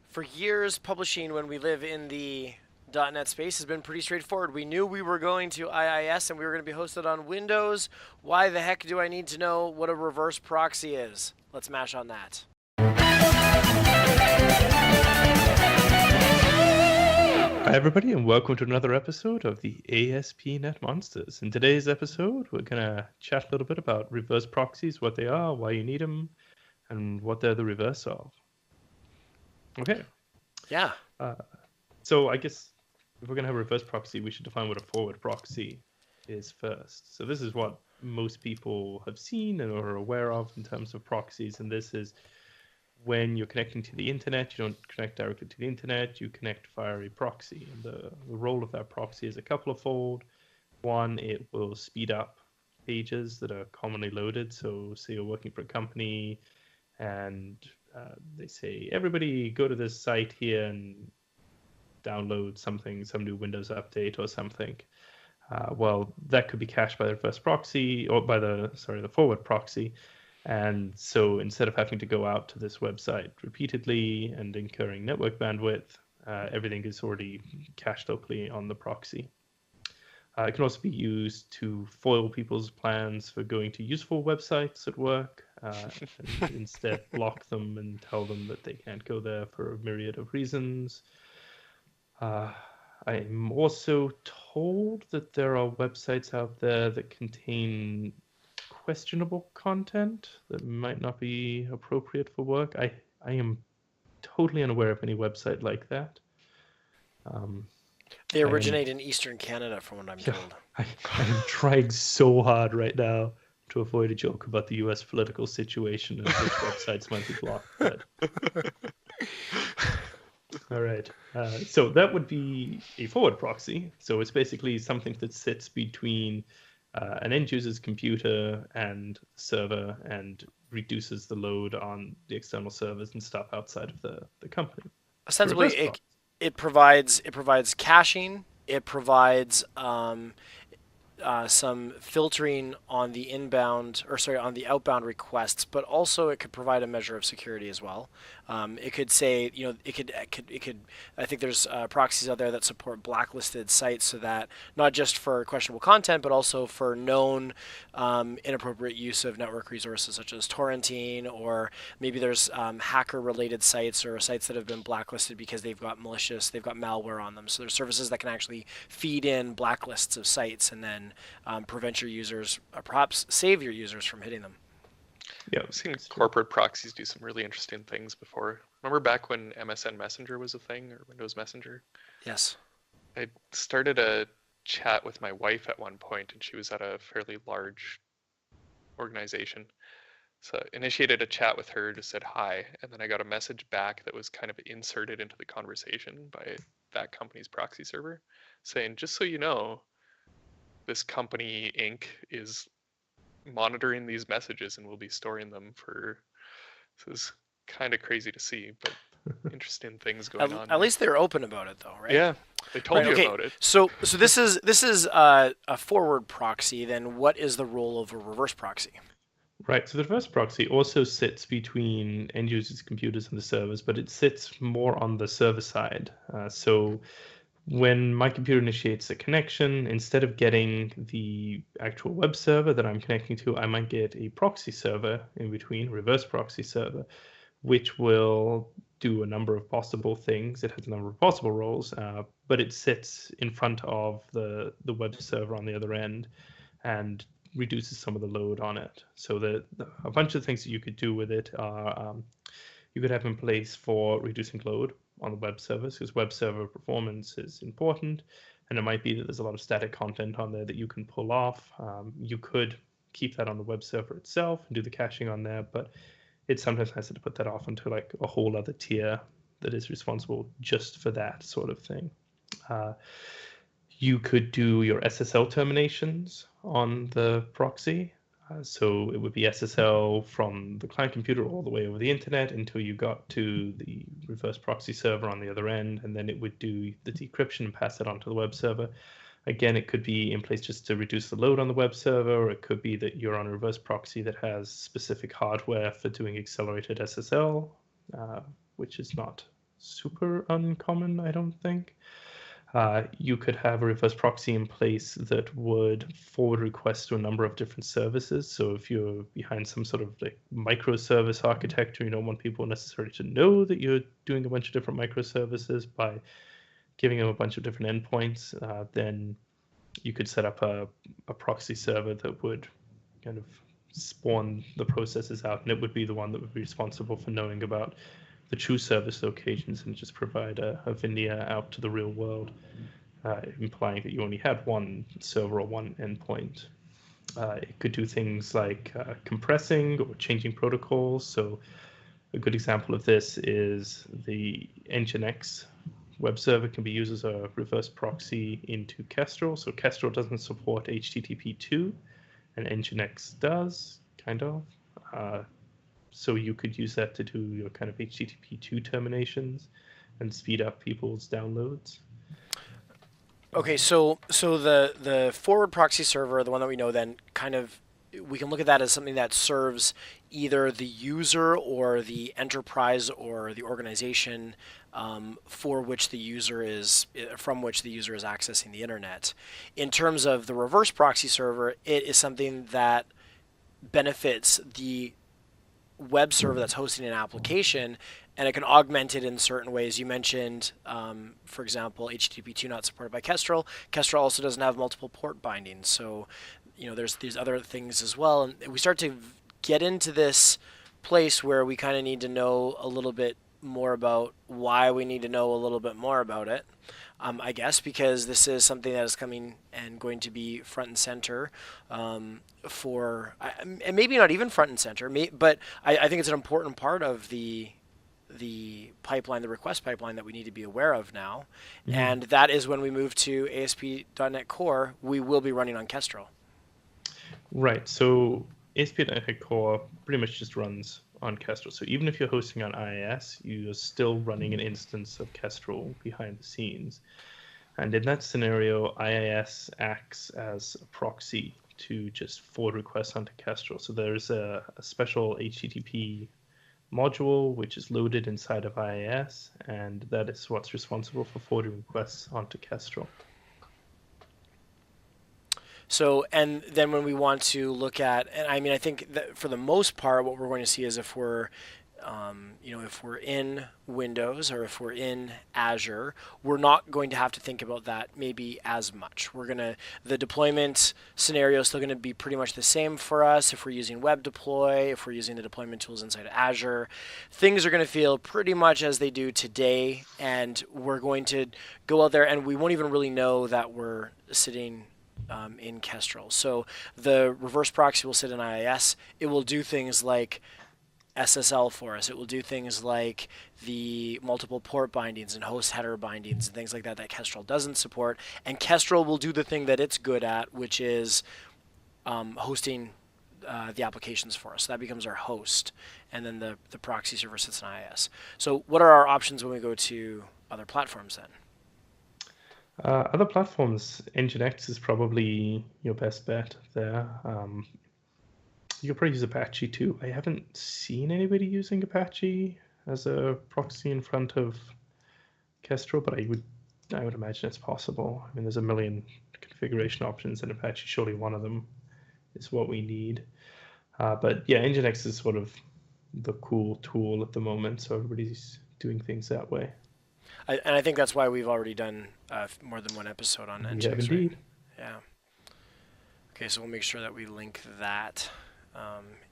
For years, publishing when we live in the .NET space has been pretty straightforward. We knew we were going to IIS and we were going to be hosted on Windows. Why the heck do I need to know what a reverse proxy is? Let's mash on that. Hi everybody and welcome to another episode of the Asp.Net Monsters. In today's episode, we're going to chat a little bit about reverse proxies, what they are, why you need them, and what they're the reverse of. Okay. Yeah. So I guess if we're going to have a reverse proxy, we should define what a forward proxy is first. So this is what most people have seen and are aware of in terms of proxies, and this is when you're connecting to the internet, you don't connect directly to the internet, you connect via a proxy. And the role of that proxy is a couple of fold. One, it will speed up pages that are commonly loaded. So say you're working for a company and they say, everybody go to this site here and download something, some new Windows update or something. Well, that could be cached by the reverse proxy or by the forward proxy. And so instead of having to go out to this website repeatedly and incurring network bandwidth, everything is already cached locally on the proxy. It can also be used to foil people's plans for going to useful websites at work, and instead block them and tell them that they can't go there for a myriad of reasons. I'm also told that there are websites out there that contain questionable content that might not be appropriate for work. I am totally unaware of any website like that. They originate in Eastern Canada, from what I'm told. I'm trying so hard right now to avoid a joke about the U.S. political situation and which websites might be blocked. But... All right. So that would be a forward proxy. So it's basically something that sits between an end user's computer and the server and reduces the load on the external servers and stuff outside of the company. Ostensibly, it provides caching. It provides some filtering on the on the outbound requests, but also it could provide a measure of security as well. It could say, it could. I think there's proxies out there that support blacklisted sites, so that not just for questionable content, but also for known inappropriate use of network resources, such as torrenting, or maybe there's hacker-related sites or sites that have been blacklisted because they've got malware on them. So there's services that can actually feed in blacklists of sites and then prevent your users, or perhaps save your users from hitting them. Yeah, I've seen corporate proxies do some really interesting things before. Remember back when MSN Messenger was a thing, or Windows Messenger? Yes. I started a chat with my wife at one point, and she was at a fairly large organization. So I initiated a chat with her, just said hi, and then I got a message back that was kind of inserted into the conversation by that company's proxy server, saying, just so you know, this company, Inc., is monitoring these messages and we'll be storing them for... This is kind of crazy to see, but interesting things going on. At least they're open about it, though, right? Yeah, they told you about it. So this is a forward proxy. Then what is the role of a reverse proxy? Right. So the reverse proxy also sits between end users' computers and the servers, but it sits more on the server side. So when my computer initiates a connection, instead of getting the actual web server that I'm connecting to, I might get a proxy server in between, reverse proxy server, which will do a number of possible things. It has a number of possible roles, but it sits in front of the web server on the other end and reduces some of the load on it. So a bunch of things that you could do with it are you could have in place for reducing load on the web servers, because web server performance is important, and it might be that there's a lot of static content on there that you can pull off. You could keep that on the web server itself and do the caching on there, but it's sometimes nicer to put that off into like a whole other tier that is responsible just for that sort of thing. You could do your SSL terminations on the proxy. So it would be SSL from the client computer all the way over the internet until you got to the reverse proxy server on the other end, and then it would do the decryption and pass it on to the web server. Again, it could be in place just to reduce the load on the web server, or it could be that you're on a reverse proxy that has specific hardware for doing accelerated SSL, which is not super uncommon, I don't think. You could have a reverse proxy in place that would forward requests to a number of different services. So if you're behind some sort of like microservice architecture, you don't want people necessarily to know that you're doing a bunch of different microservices by giving them a bunch of different endpoints, then you could set up a proxy server that would kind of spawn the processes out, and it would be the one that would be responsible for knowing about the true service locations and just provide a veneer out to the real world, implying that you only had one server or one endpoint. It could do things like compressing or changing protocols. So a good example of this is the Nginx Web Server can be used as a reverse proxy into Kestrel. So Kestrel doesn't support HTTP2, and Nginx does, kind of. So you could use that to do your kind of HTTP2 terminations and speed up people's downloads. Okay, so the forward proxy server, the one that we know, then kind of we can look at that as something that serves either the user or the enterprise or the organization for which the user is from which the user is accessing the internet. In terms of the reverse proxy server, it is something that benefits the web server that's hosting an application, and it can augment it in certain ways. You mentioned, for example, HTTP2 not supported by Kestrel. Kestrel also doesn't have multiple port bindings, so there's these other things as well. And we start to get into this place where we kind of need to know a little bit more about why we need to know a little bit more about it. I guess because this is something that is coming and going to be front and center and maybe not even front and center, but I think it's an important part of the pipeline, the request pipeline that we need to be aware of now. Mm-hmm. And that is when we move to ASP.NET Core, we will be running on Kestrel. Right. So ASP.NET Core pretty much just runs on Kestrel. So even if you're hosting on IIS, you're still running an instance of Kestrel behind the scenes. And in that scenario, IIS acts as a proxy to just forward requests onto Kestrel. So there's a special HTTP module which is loaded inside of IIS, and that is what's responsible for forwarding requests onto Kestrel. So, and then when we want to look at, and I mean, I think that for the most part, what we're going to see is if we're, if we're in Windows or if we're in Azure, we're not going to have to think about that maybe as much. The deployment scenario is still going to be pretty much the same for us. If we're using Web Deploy, if we're using the deployment tools inside of Azure, things are going to feel pretty much as they do today, and we're going to go out there and we won't even really know that we're sitting in Kestrel. So the reverse proxy will sit in IIS. It will do things like SSL for us. It will do things like the multiple port bindings and host header bindings and things like that that Kestrel doesn't support. And Kestrel will do the thing that it's good at, which is hosting the applications for us. So that becomes our host. And then the proxy server sits in IIS. So what are our options when we go to other platforms then? Other platforms, Nginx is probably your best bet there. You could probably use Apache too. I haven't seen anybody using Apache as a proxy in front of Kestrel, but I would imagine it's possible. I mean, there's a million configuration options, and Apache surely one of them is what we need. But yeah, Nginx is sort of the cool tool at the moment, so everybody's doing things that way. And I think that's why we've already done more than one episode on Nginx. We have indeed. Right? Yeah. Okay, so we'll make sure that we link that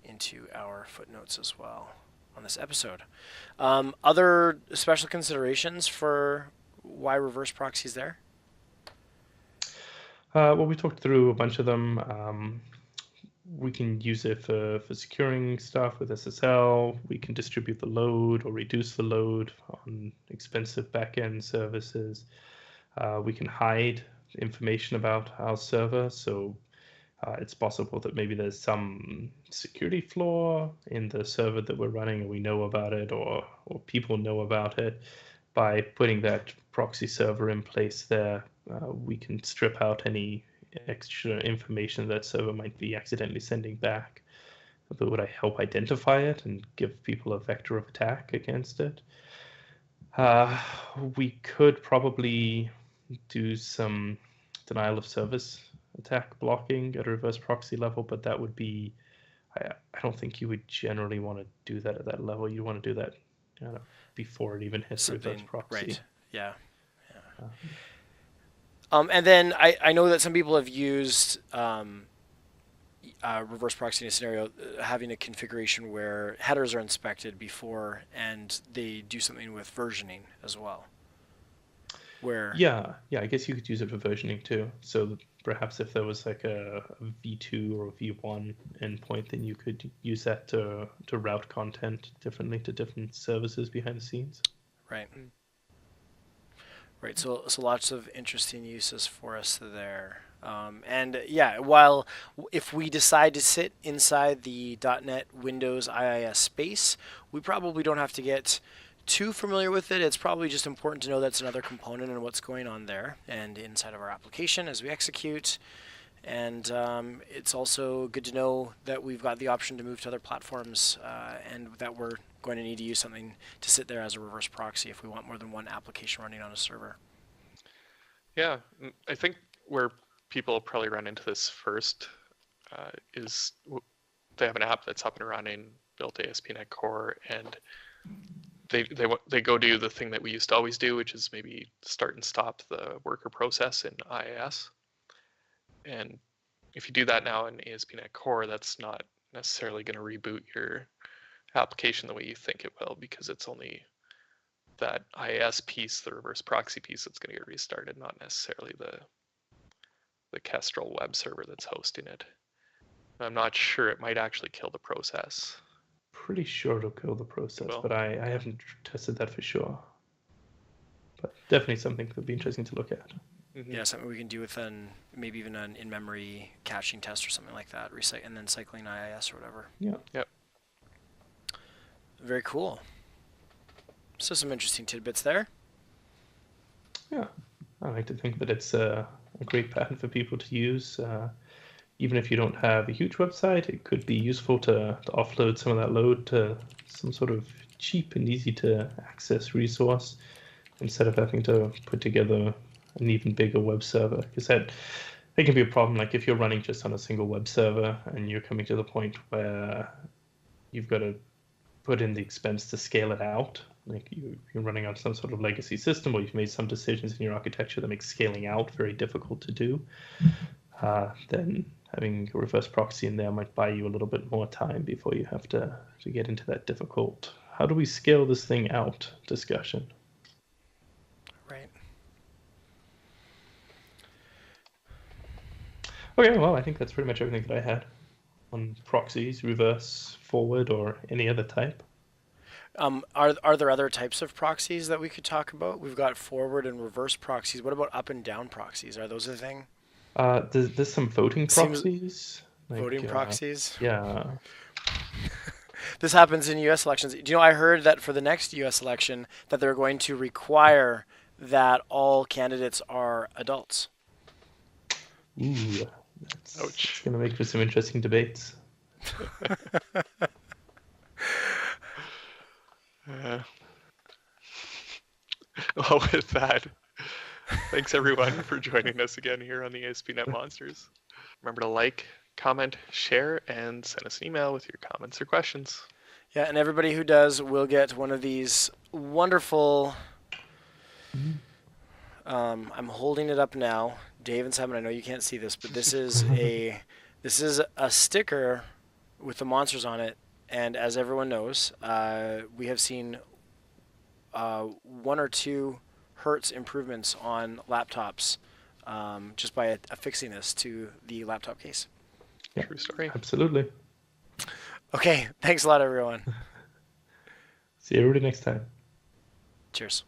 into our footnotes as well on this episode. Other special considerations for why reverse proxy is there? Well, we talked through a bunch of them. We can use it for securing stuff with SSL. We can distribute the load or reduce the load on expensive backend services. We can hide information about our server. So it's possible that maybe there's some security flaw in the server that we're running and we know about it, or people know about it. By putting that proxy server in place there, we can strip out any extra information that server might be accidentally sending back. That would help identify it and give people a vector of attack against it. We could probably do some denial of service attack blocking at a reverse proxy level, but that would be, I don't think you would generally want to do that at that level. You want to do that before it even hits reverse proxy. Right. Yeah. Uh, And then I know that some people have used reverse proxy in a scenario, having a configuration where headers are inspected before and they do something with versioning as well. Where yeah, I guess you could use it for versioning too. So perhaps if there was like a V2 or a V1 endpoint, then you could use that to route content differently to different services behind the scenes. Right. Right. So lots of interesting uses for us there. And yeah, while if we decide to sit inside the .NET Windows IIS space, we probably don't have to get too familiar with it. It's probably just important to know that's another component and what's going on there and inside of our application as we execute. And it's also good to know that we've got the option to move to other platforms and that we're going to need to use something to sit there as a reverse proxy if we want more than one application running on a server. Yeah, I think where people probably run into this first is they have an app that's up and running, built ASP.NET Core, and they go do the thing that we used to always do, which is maybe start and stop the worker process in IIS. And if you do that now in ASP.NET Core, that's not necessarily going to reboot your application the way you think it will, because it's only that IIS piece, the reverse proxy piece, that's going to get restarted, not necessarily the Kestrel web server that's hosting it. I'm not sure, it might actually kill the process. Pretty sure it'll kill the process, but I haven't tested that for sure. But definitely something that would be interesting to look at. Mm-hmm. Yeah, something we can do with maybe even an in-memory caching test or something like that, and then cycling IIS or whatever. Yeah. Yep. Very cool. So some interesting tidbits there. Yeah, I like to think that it's a great pattern for people to use. Even if you don't have a huge website, it could be useful to offload some of that load to some sort of cheap and easy to access resource instead of having to put together an even bigger web server. Because that can be a problem. Like if you're running just on a single web server and you're coming to the point where you've got to put in the expense to scale it out, like you're running on some sort of legacy system, or you've made some decisions in your architecture that make scaling out very difficult to do, then having a reverse proxy in there might buy you a little bit more time before you have to get into that difficult, how do we scale this thing out discussion. Right. Okay, well, I think that's pretty much everything that I had on proxies, reverse, forward, or any other type. Are there other types of proxies that we could talk about? We've got forward and reverse proxies. What about up and down proxies? Are those a thing? There's some voting proxies. Voting proxies? Yeah. This happens in U.S. elections. Do you know, I heard that for the next U.S. election that they're going to require that all candidates are adults. Ooh, that's going to make for some interesting debates. Well, with that, thanks everyone for joining us again here on the ASP.NET Monsters. Remember to like, comment, share, and send us an email with your comments or questions. Yeah, and everybody who does will get one of these wonderful... I'm holding it up now. Dave and Simon, I know you can't see this, but this is a sticker with the monsters on it. And as everyone knows, we have seen 1 or 2 hertz improvements on laptops just by affixing this to the laptop case. Yeah, true story. Absolutely. Okay, thanks a lot, everyone. See everybody next time. Cheers.